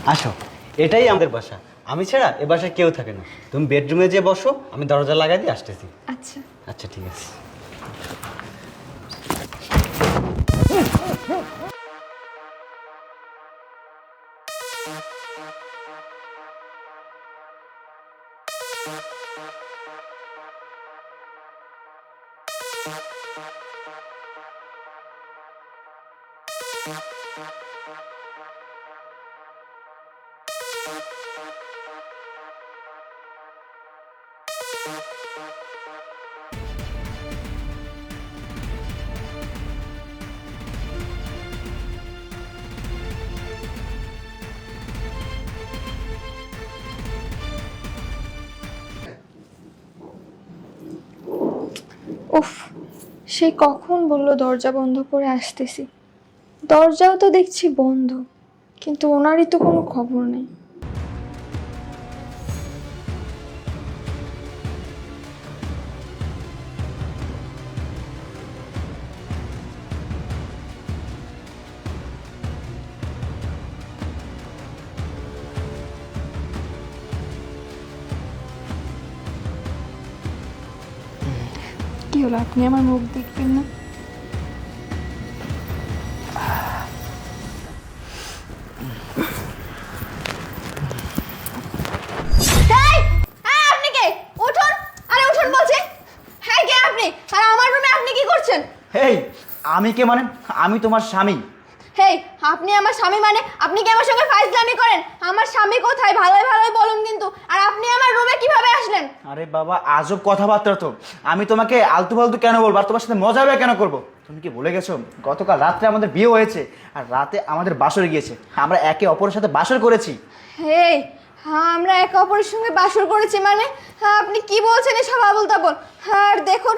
আসো, এটাই আমাদের বাসা। আমি ছাড়া এ বাসায় কেউ থাকে না। তুমি বেডরুমে যেয়ে বসো, আমি দরজা লাগাই দিয়ে আসতেছি। আচ্ছা। আচ্ছা, ঠিক আছে। উফ, সে কখন বললো দরজা বন্ধ করে আসতেছি। দরজাও তো দেখছি বন্ধ, কিন্তু ওনারই তো কোনো খবর নেই। কি হলো, আপনি আমার মুখ দেখবেন না? আপনি কে? উঠুন, আরে উঠুন বলছি। হ্যাঁ, কে আপনি? আর আমার রুমে আপনি কি করছেন? হেই, আমি কে মানে? আমি তোমার স্বামী। হেই, আপনি আমার স্বামী মানে আপনি কি আমার সঙ্গে ফাইজলামি করেন? আমার স্বামী কোথায়? ভালোই ভালোই বলুন কিন্তু। আর আপনি আমার রুমে কিভাবে আসলেন? আরে বাবা, আজব কথাবার্তা তো। আমি তোমাকে আলতু ফালতু কেন বলবো, আর তোমার সাথে মজা হবে কেন করবো? তুমি কি ভুলে গেছো গতকাল রাত্রে আমাদের বিয়ে হয়েছে, আর রাতে আমাদের বাসর গিয়েছে। আমরা একে অপরের সাথে বাসর করেছি। হেই, হ্যাঁ, আমরা একে অপরের সঙ্গে বাসর করেছি মানে? হ্যাঁ, আপনি কি বলছেন এসব আবল তাবল? আর দেখুন,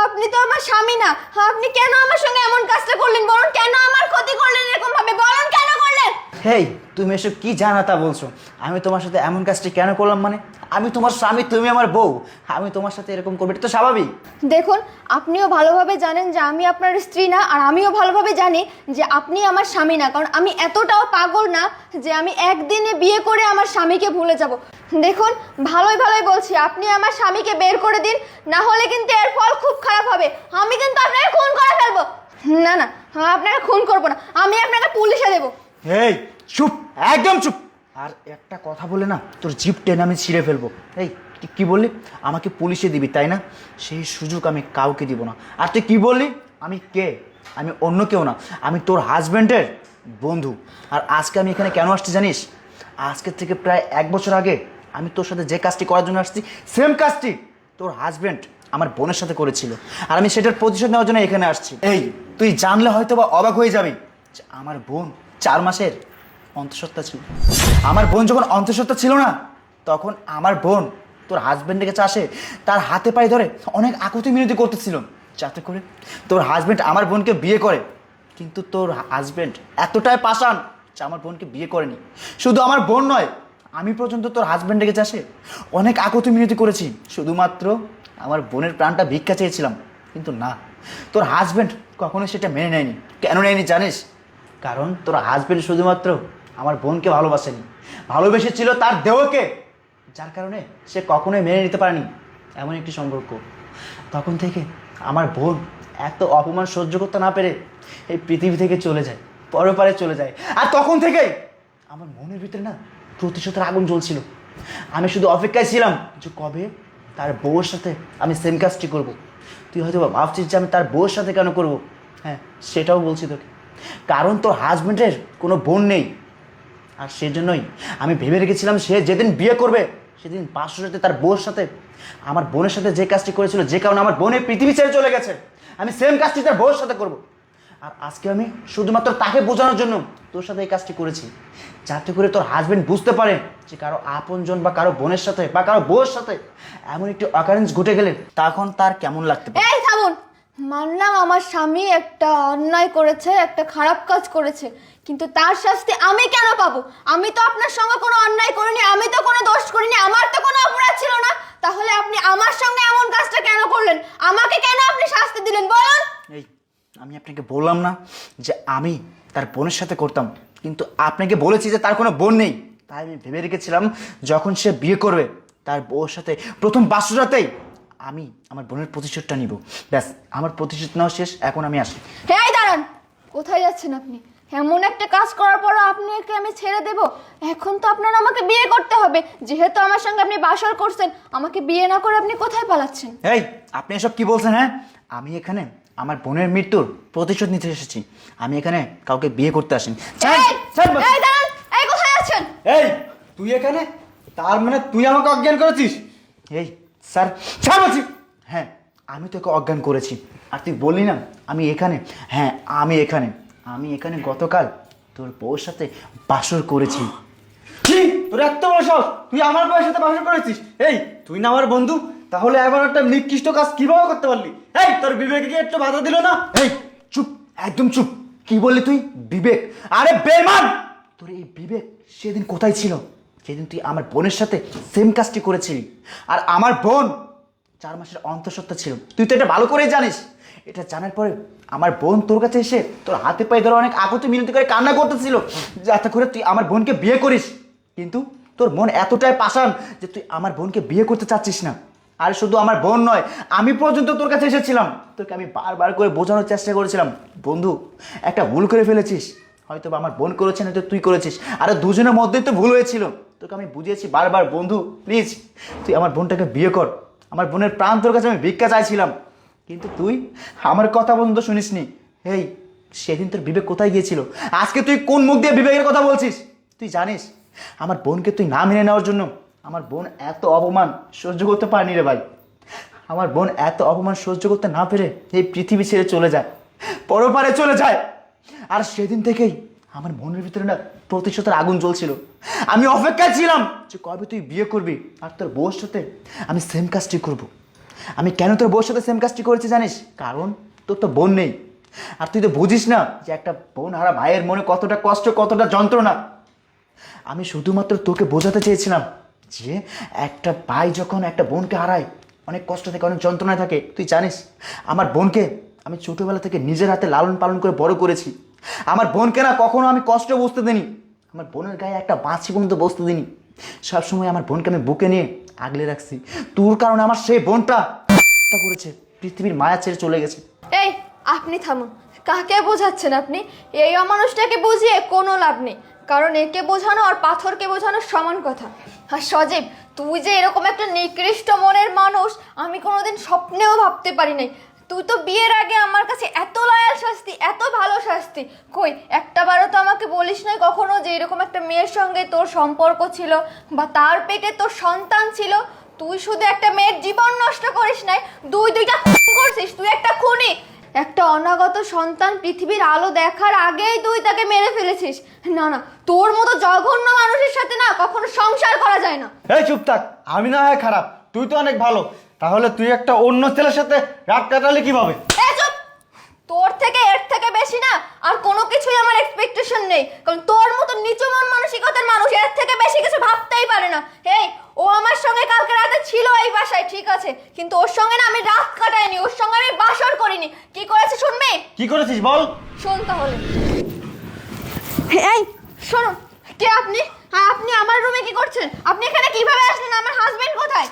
আপনি তো আমার স্বামী না। আপনি কেন আমার সঙ্গে এমন কাজটা করলেন বলুন? কেন আমার ক্ষতি করলেন এরকম ভাবে বলুন, কেন করলেন? হেই, তুমি এসব কি জানাতা বলছো? আমি তোমার সাথে এমন কাজটি কেন করলাম মানে? আমি তোমার স্বামী, তুমি আমার বউ। আমি তোমার সাথে এরকম করবো, এটা তো স্বাভাবিক। দেখুন, আপনিও ভালোভাবে জানেন যে আমি আপনার স্ত্রী না, আর আমিও ভালোভাবে জানি যে আপনি আমার স্বামী না। কারণ আমি এতটাও পাগল না যে আমি একদিনে বিয়ে করে আমার স্বামীকে ভুলে যাব। দেখুন, ভালোই ভালোই বলছি, আপনি আমার স্বামীকে বের করে দিন, না হলে কিন্তু এর ফল খুব খারাপ হবে। আমি কিন্তু আপনাকে খুন করে ফেলবো। না না, আপনাকে খুন করবো না, আমি আপনাকে পুলিশে দেবো। এই চুপ, একদম চুপ। আর একটা কথা বলে না, তোর জিভ টেনে আমি ছিঁড়ে ফেলবো। এই তুই কি বললি? আমাকে পুলিশে দিবি তাই না? সেই সুযোগ আমি কাউকে দিব না। আর তুই কি বললি? আমি কে? আমি অন্য কেউ না, আমি তোর হাজব্যান্ডের বন্ধু। আর আজকে আমি এখানে কেন আসছি জানিস? আজকের থেকে প্রায় 1 বছর আগে আমি তোর সাথে যে কাজটি করার জন্য আসছি, সেম কাজটি তোর হাজব্যান্ড আমার বোনের সাথে করেছিল। আর আমি সেটার প্রতিশোধ নেওয়ার জন্য এখানে আসছি। এই তুই জানলে হয়তো বা অবাক হয়ে যাবি যে আমার বোন 4 মাসের অন্তঃসত্ত্বা ছিল। আমার বোন যখন অন্তঃসত্ত্বা ছিল না, তখন আমার বোন তোর হাজব্যান্ডের কাছে আসে, তার হাতে পায়ে ধরে অনেক আকুতি মিনতি করতেছিল যাতে করে তোর হাজব্যান্ড আমার বোনকে বিয়ে করে। কিন্তু তোর হাজব্যান্ড এতটাই পাষাণ যে আমার বোনকে বিয়ে করেনি। শুধু আমার বোন নয়, আমি পর্যন্ত তোর হাজব্যান্ডের কাছে আসে অনেক আকুতি মিনতি করেছি, শুধুমাত্র আমার বোনের প্রাণটা ভিক্ষা চেয়েছিলাম। কিন্তু না, তোর হাজব্যান্ড কখনো সেটা মেনে নেয়নি। কেন নেয়নি জানিস? কারণ তোর হাজব্যান্ড শুধুমাত্র আমার বোনকে ভালোবাসেনি, ভালোবেসেছিল তার দেহকে, যার কারণে সে কখনোই মেনে নিতে পারেনি এমন একটি সম্পর্ক। তখন থেকে আমার বোন এত অপমান সহ্য করতে না পেরে এই পৃথিবী থেকে চলে যায়, পরপারে চলে যায়। আর তখন থেকেই আমার মনের ভিতরে না প্রতিশোধের আগুন জ্বলছিল। আমি শুধু অপেক্ষায় ছিলাম যে কবে তার বউয়ের সাথে আমি সেম কাজটি করব। তুই হয়তো ভাবছিস যে আমি তার বউয়ের সাথে কেন করব। হ্যাঁ, সেটাও বলছি তোকে, কারণ তোর হাজব্যান্ডের কোনো বোন নেই। আর সেজন্যই আমি ভেবে রেখেছিলাম সে যেদিন বিয়ে করবে সেদিন বাসর রাতে তার বউয়ের সাথে আমার বোনের সাথে যে কাজটি করেছিল, যে কারণে আমার বোনের পৃথিবী ছেড়ে চলে গেছে, আমি সেম কাজটি তার বউয়ের সাথে করব। আর আজকে আমি শুধুমাত্র তাকে বোঝানোর জন্য তোর সাথে এই কাজটি করেছি, যাতে করে তোর হাজব্যান্ড বুঝতে পারে যে কারো আপনজন বা কারো বোনের সাথে বা কারো বউয়ের সাথে এমন একটি অকারেন্স ঘটে গেলে তখন তার কেমন লাগতে পারে। এই থামুন, মানলাম আমার স্বামী একটা অন্যায় করেছে, একটা খারাপ কাজ করেছে, কিন্তু তার শাস্তি আমি কেন পাবো? আমি তো আপনার সঙ্গে কোনো অন্যায় করিনি, আমি তো কোনো দোষ করিনি, আমার তো কোনো অপরাধ ছিল না। তাহলে আপনি আমার সঙ্গে এমন কাজটা কেন করলেন? আমাকে কেন আপনি শাস্তি দিলেন বলুন? এই আমি আপনাকে বললাম না যে আমি তার বোনের সাথে করতাম? কিন্তু আপনাকে বলেছি যে তার কোনো বোন নেই, তাই আমি ভেবে রেখেছিলাম যখন সে বিয়ে করবে তার বউর সাথে প্রথম বাসরাতেই আমি আমার বোনের প্রতিশোধটা নিব। ব্যাস, আমার প্রতিশোধ নেওয়া শেষ, এখন আমি আসি। হ্যাঁ দাঁড়ান, কোথায় যাচ্ছেন আপনি? এমন একটা কাজ করার পরও আপনি একে আমি ছেড়ে দেব? এখন তো আপনার আমাকে বিয়ে করতে হবে, যেহেতু আমার সঙ্গে আপনি বাসর করছেন। আমাকে বিয়ে না করে আপনি কোথায় পালাচ্ছেন? এই, আপনি এসব কি বলছেন? হ্যাঁ, আমি এখানে আমার বোনের মৃত্যুর প্রতিশোধ নিতে এসেছি, আমি এখানে কাউকে বিয়ে করতে আসিনি। এই দাঁড়ান, এই কোথায় যাচ্ছেন? এই তুই এখানে, তার মানে তুই আমাকে অজ্ঞান করেছিস? এই স্যার, স্যার বলছি। হ্যাঁ, আমি তোকে অজ্ঞান করেছি, আর তুই বললি না আমি এখানে। হ্যাঁ, আমি এখানে গতকাল তোর বউর সাথে বাসর করেছি। কি তোর এত বড় সাহস, তুই আমার বউয়ের সাথে বাসর করেছিস? এই তুই না আমার বন্ধু, তাহলে এমন একটা নিকৃষ্ট কাজ কিভাবে করতে পারলি? এই তোর বিবেকে কি একটু বাধা দিল না? এই চুপ, একদম চুপ। কি বললি তুই? বিবেক? আরে বেমান, তোর এই বিবেক সেদিন কোথায় ছিল? সেদিন তুই আমার বোনের সাথে সেম কাজটি করেছিলি, আর আমার বোন 4 মাসের অন্তঃসত্ত্বা ছিল। তুই তো এটা ভালো করেই জানিস। এটা জানার পরে আমার বোন তোর কাছে এসে তোর হাতে পায়ে ধরে অনেক আকুতি মিনতি করে কান্না করতেছিল যাতে করে তুই আমার বোনকে বিয়ে করিস। কিন্তু তোর মন এতটাই পাষাণ যে তুই আমার বোনকে বিয়ে করতে চাচ্ছিস না। আর শুধু আমার বোন নয়, আমি পর্যন্ত তোর কাছে এসেছিলাম, তোকে আমি বারবার করে বোঝানোর চেষ্টা করেছিলাম, বন্ধু একটা ভুল করে ফেলেছিস, হয়তো বা আমার বোন করেছে না তো তুই করেছিস, আর দুজনের মধ্যেই তো ভুল হয়েছিল। তোকে আমি বুঝিয়েছি বারবার, বন্ধু প্লিজ তুই আমার বোনটাকে বিয়ে কর। আমার বোনের প্রাণ তোর কাছে আমি ভিক্ষা চাইছিলাম, কিন্তু তুই আমার কথা পর্যন্ত শুনিসনি। এই সেদিন তোর বিবেক কোথায় গিয়েছিল? আজকে তুই কোন মুখ দিয়ে বিবেকের কথা বলছিস? তুই জানিস আমার বোনকে তুই না মেনে নেওয়ার জন্য আমার বোন এত অপমান সহ্য করতে পারেনি রে ভাই। আমার বোন এত অপমান সহ্য করতে না পেরে এই পৃথিবী ছেড়ে চলে যায়, পরপারে চলে যায়। আর সেদিন থেকেই আমার মনের ভিতরে না প্রতিশোধের আগুন জ্বলছিল। আমি অপেক্ষায় ছিলাম যে কবে তুই বিয়ে করবি আর তোর বউর সাথে আমি সেম কাজটি করব। আমি কেন তোর বউর সাথে সেম কাজটি করেছি জানিস? কারণ তোর তো বোন নেই, আর তুই তো বুঝিস না যে একটা বোন হারা ভাইয়ের মনে কতটা কষ্ট, কতটা যন্ত্রণা। আমি শুধুমাত্র তোকে বোঝাতে চেয়েছিলাম যে একটা ভাই যখন একটা বোনকে হারায় অনেক কষ্ট থাকে, অনেক যন্ত্রণায় থাকে। তুই জানিস আমার বোনকে আমি ছোটোবেলা থেকে নিজের হাতে লালন পালন করে বড় করেছি। আমার বোনকে না কখনো আমি কষ্ট বুঝতে দিইনি, আমার বোনের গায়ে একটা বাঁচি পর্যন্ত বসতে দিইনি। সবসময় আমার বোনকে আমি বুকে নিয়ে আগলে রাখছি। তোর কারণে আমার সেই বোনটা করেছে, পৃথিবীর মায়া ছেড়ে চলে গেছে। এই আপনি থামুন, কাকে বোঝাচ্ছেন আপনি? এই অমানুষটাকে বুঝিয়ে কোনো লাভ নেই, কারণ একে বোঝানো আর পাথরকে বোঝানো সমান কথা। আর সজীব, তুই যে এরকম একটা নিকৃষ্ট মনের মানুষ আমি কোনোদিন স্বপ্নেও ভাবতে পারি নাই। তুই তো বিয়ের আগে আমার কাছে এত লয়াল শাস্তি, এত ভালো শাস্তি, কই একটাবারও তো আমাকে বলিস নাই কখনো যে এরকম একটা মেয়ের সঙ্গে তোর সম্পর্ক ছিল বা তার পেটে তোর সন্তান ছিল। তুই শুধু একটা মেয়ের জীবন নষ্ট করিস নাই, দুইটা খুন করছিস। তুই একটা খুনি, একটা অনাগত সন্তান পৃথিবীর আলো দেখার আগেই তুই তাকে মেরে ফেলেছিস। না না, তোর মতো জঘন্য মানুষের সাথে না কখনো সংসার করা যায় না। এই চুপ থাক, আমি না হয় খারাপ, তুই তো অনেক ভালো, তাহলে তুই একটা অন্য ছেলের সাথে রাত কাটালে কিভাবে? চুপ, তোর থেকে এর থেকে বেশি না আর কোনো কিছুই আমার এক্সপেকটেশন নেই, কারণ তোর মতো নিচু মন মানসিকতার মানুষ এর থেকে বেশি কিছু ভাবতেই পারে না। এই ও আমার সঙ্গে কালকে রাতে ছিল এই বাসায়, ঠিক আছে, কিন্তু ওর সঙ্গে না আমি রাত কাটাইনি, ওর সঙ্গে আমি বাসর করিনি। কি করেছে শুনবি? কি করেছিস বল? শোন তাহলে। এই শোনুন, কে আপনি? হ্যাঁ, আপনি আমার রুমে কি করছেন? আপনি এখানে কিভাবে আসলেন? আমার হাজবেন্ড কোথায়?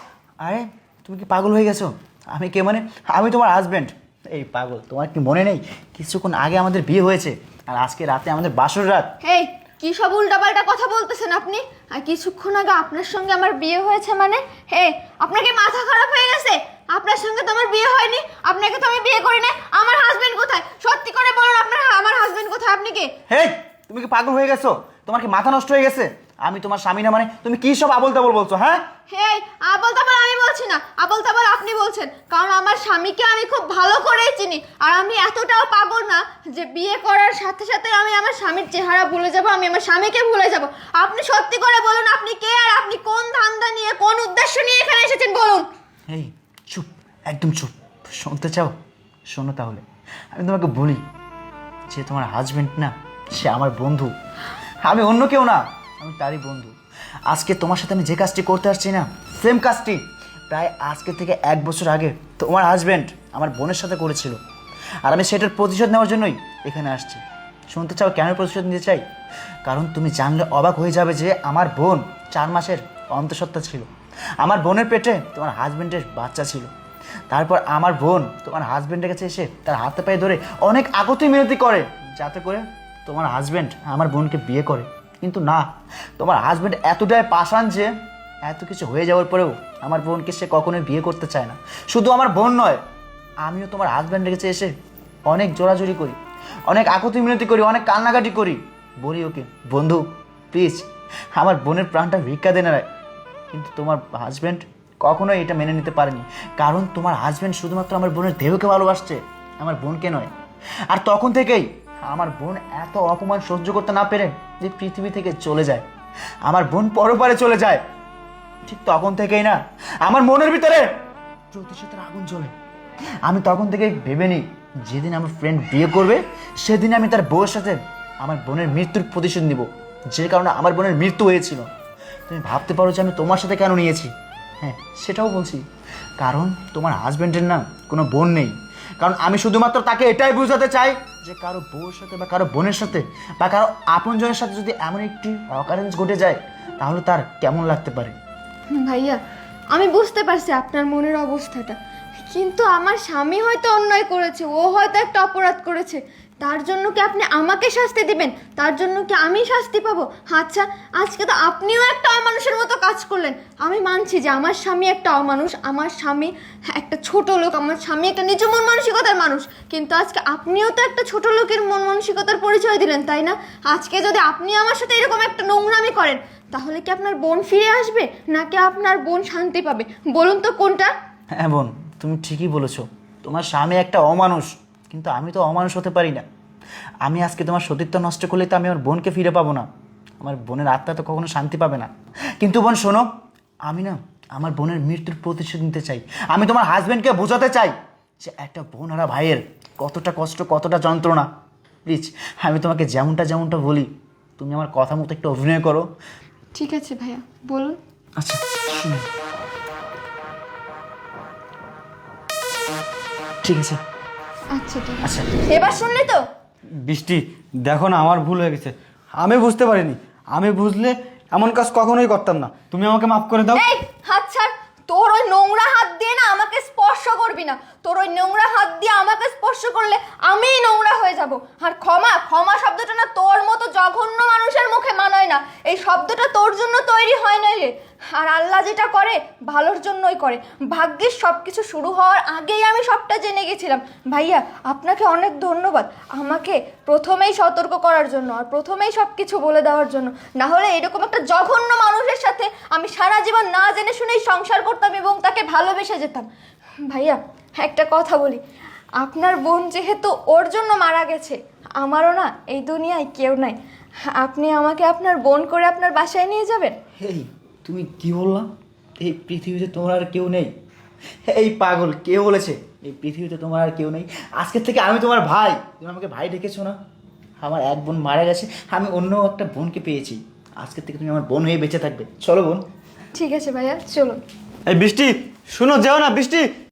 আরে তুমি কি পাগল হয়ে গেছো? আমি কে মানে? আমি তোমার হাজব্যান্ড। এই পাগল, তোমার কি মনে নেই কিছুক্ষণ আগে আমাদের বিয়ে হয়েছে আর আজকে রাতে আমাদের বাসর রাত? এই কি সব উল্টাপাল্টা কথা বলতেছেন আপনি? আর কিছুক্ষণ আগে আপনার সঙ্গে আমার বিয়ে হয়েছে মানে? হে, আপনার কি মাথা খারাপ হয়ে গেছে? আপনার সঙ্গে তো আমার বিয়ে হয়নি, আপনাকে তো আমি বিয়ে করি না। আমার হাজবেন্ড কোথায়? সত্যি করে বলুন, আমার হাজবেন্ড কোথায়? আপনি কে? হেই, তুমি কি পাগল হয়ে গেছো? তোমার কি মাথা নষ্ট হয়ে গেছে? আমি তোমার স্বামী না মানে তুমি কি সব আবল তাবল বলছো? হ্যাঁ, হেই, আবল তাবল আমি বলছি না, আবল তাবল আপনি বলছেন, কারণ আমার স্বামীকে আমি খুব ভালো করেই চিনি। আর আমি এতটাও পাগল না যে বিয়ে করার সাথে সাথে আমি আমার স্বামীর চেহারা ভুলে যাব, আমি আমার স্বামীকে ভুলে যাব। আপনি সত্যি করে বলুন, আপনি কে আর আপনি কোন ধান্দা নিয়ে, কোন উদ্দেশ্য নিয়ে এখানে এসেছেন বলুন। এই চুপ, একদম চুপ। শুনতে চাও? শোনো তাহলে। আমি তোমাকে বলি যে তোমার হাজবেন্ড না, সে আমার বন্ধু, আমি অন্য কেউ না, আমি তারই বন্ধু। আজকে তোমার সাথে আমি যে কাজটি করতে আসছি না, সেম কাজটি প্রায় আজকে থেকে 1 বছর আগে তোমার হাজবেন্ড আমার বোনের সাথে করেছিল, আর আমি সেটার প্রতিশোধ নেওয়ার জন্যই এখানে আসছি। শুনতে চাও কেন প্রতিশোধ নিতে চাই? কারণ তুমি জানলে অবাক হয়ে যাবে যে আমার বোন 4 মাসের অন্তঃসত্ত্বা ছিল। আমার বোনের পেটে তোমার হাজবেন্ডের বাচ্চা ছিল। তারপর আমার বোন তোমার হাজবেন্ডের কাছে এসে তার হাতে পায়ে ধরে অনেক আকুতি মিনতি করে যাতে করে তোমার হাজবেন্ড আমার বোনকে বিয়ে করে। কিন্তু না, তোমার হাজবেন্ড এতটাই পাষাণ যে এত কিছু হয়ে যাওয়ার পরেও আমার বোনকে সে কখনোই বিয়ে করতে চায় না। শুধু আমার বোন নয়, আমিও তোমার হাজব্যান্ডের কাছে এসে অনেক জোরাজুরি করি, অনেক আকুতি মিনতি করি, অনেক কান্নাকাটি করি, বলি ওকে বন্ধু প্লিজ আমার বোনের প্রাণটা ভিক্ষা দেনে রাখ। কিন্তু তোমার হাজব্যান্ড কখনোই এটা মেনে নিতে পারেনি, কারণ তোমার হাজব্যান্ড শুধুমাত্র আমার বোনের দেহকে ভালোবাসছে, আমার বোনকে নয়। আর তখন থেকেই আমার বোন এত অপমান সহ্য করতে না পেরে যে পৃথিবী থেকে চলে যায়, আমার বোন পরপারে চলে যায়। ঠিক তখন থেকেই না আমার মনের ভিতরে প্রতিশোধের আগুন জ্বলে। আমি তখন থেকে ভেবে নিই যেদিন আমার ফ্রেন্ড বিয়ে করবে সেদিন আমি তার বউয়ের সাথে আমার বোনের মৃত্যুর প্রতিশোধ নিব, যে কারণে আমার বোনের মৃত্যু হয়েছিল। তুমি ভাবতে পারো যে আমি তোমার সাথে কেন নিয়েছি? হ্যাঁ, সেটাও বলছি, কারণ তোমার হাজব্যান্ডের না কোনো বোন নেই। কারণ আমি শুধুমাত্র তাকে এটাই বোঝাতে চাই যে কারো বউয়ের সাথে বা কারো বোনের সাথে বা কারো আপনজনের সাথে যদি এমন একটি অকারেন্স ঘটে যায় তাহলে তার কেমন লাগতে পারে। ভাইয়া, আমি বুঝতে পারছি আপনার মনের অবস্থাটা, কিন্তু আমার স্বামী হয়তো অন্যায় করেছে, ও হয়তো একটা অপরাধ করেছে, তার জন্য কি আপনি আমাকে শাস্তি দিবেন? তার জন্য কি আমি শাস্তি পাবো? আচ্ছা, আজকে তো আপনিও একটা অমানুষের মতো কাজ করলেন। আমি মানছি যে আমার স্বামী একটা অমানুষ, আমার স্বামী একটা ছোট লোক, আমার স্বামী একটা নিচু মন মানসিকতার মানুষ, কিন্তু আজকে আপনিও তো একটা ছোট লোকের মন মানসিকতার পরিচয় দিলেন, তাই না? আজকে যদি আপনি আমার সাথে এরকম একটা নোংরামি করেন তাহলে কি আপনার বোন ফিরে আসবে নাকি আপনার বোন শান্তি পাবে? বলুন তো কোনটা? হ্যাঁ বোন, তুমি ঠিকই বলেছো, তোমার স্বামী একটা অমানুষ, কিন্তু আমি তো অমানুষ হতে পারি না। আমি আজকে তোমার সতীত্ব নষ্ট করলে তো আমি আমার বোনকে ফিরে পাবো না, আমার বোনের আত্মা তো কখনো শান্তি পাবে না। কিন্তু বোন শোনো, আমি না আমার বোনের মৃত্যুর প্রতিশোধ নিতে চাই। আমি তোমার হাজব্যান্ডকে বোঝাতে চাই যে একটা বোন আর ভাইয়ের কতটা কষ্ট, কতটা যন্ত্রণা। প্লিজ আমি তোমাকে যেমনটা বলি তুমি আমার কথা মতো একটু অভিনয় করো। ঠিক আছে ভাইয়া, বলুন। আচ্ছা শুনো, ঠিক আছে। আচ্ছা ঠিক আছে, আচ্ছা এবার শুনলে তো? বৃষ্টি, দেখো না আমার ভুল হয়ে গেছে, আমি বুঝতে পারিনি। আমি বুঝলে এমন কাজ কখনোই করতাম না, তুমি আমাকে মাফ করে দাও। এই হাত ছাড়, তোর ওই নোংরা হাত দিয়ে না আমাকে স্পর্শ করবি না। তোর ওই নোংরা হাত দিয়ে আমাকে স্পর্শ করলে আমিই নোংরা হয়ে যাব। আর ক্ষমা ক্ষমা শব্দটা না তোর মতো জঘন্য মানুষের মুখে মানায় না। এই শব্দটা তোর জন্য তৈরি হয় না রে। আর আল্লাহ যেটা করে ভালোর জন্যই করে। ভাগ্যিস সব কিছু শুরু হওয়ার আগেই আমি সবটা জেনে গেছিলাম। ভাইয়া, আপনাকে অনেক ধন্যবাদ আমাকে প্রথমেই সতর্ক করার জন্য আর প্রথমেই সব কিছু বলে দেওয়ার জন্য। না হলে এরকম একটা জঘন্য মানুষের সাথে আমি সারা জীবন না জেনে শুনেই সংসার করতাম এবং তাকে ভালোবেসে যেতাম। ভাইয়া, একটা কথা বলি, আপনার বোন যেহেতু ওর জন্য মারা গেছে, আমারও না এই দুনিয়ায় কেউ নাই। আপনি আমাকে আপনার বোন করে আপনার বাসায় নিয়ে যাবেন? এই তুমি কি বললা? এই পৃথিবীতে তোমার আর কেউ নেই? এই পাগল, কে বলেছে এই পৃথিবীতে তোমার আর কেউ নেই? আজকের থেকে আমি তোমার ভাই, তুমি আমাকে ভাই ডেকেছো না? আমার এক বোন মারা গেছে, আমি অন্য একটা বোনকে পেয়েছি, আজকের থেকে তুমি আমার বোন হয়ে বেঁচে থাকবে। চলো বোন। ঠিক আছে ভাইয়া, চলুন। এই বৃষ্টি, শুনো, যেও না বৃষ্টি।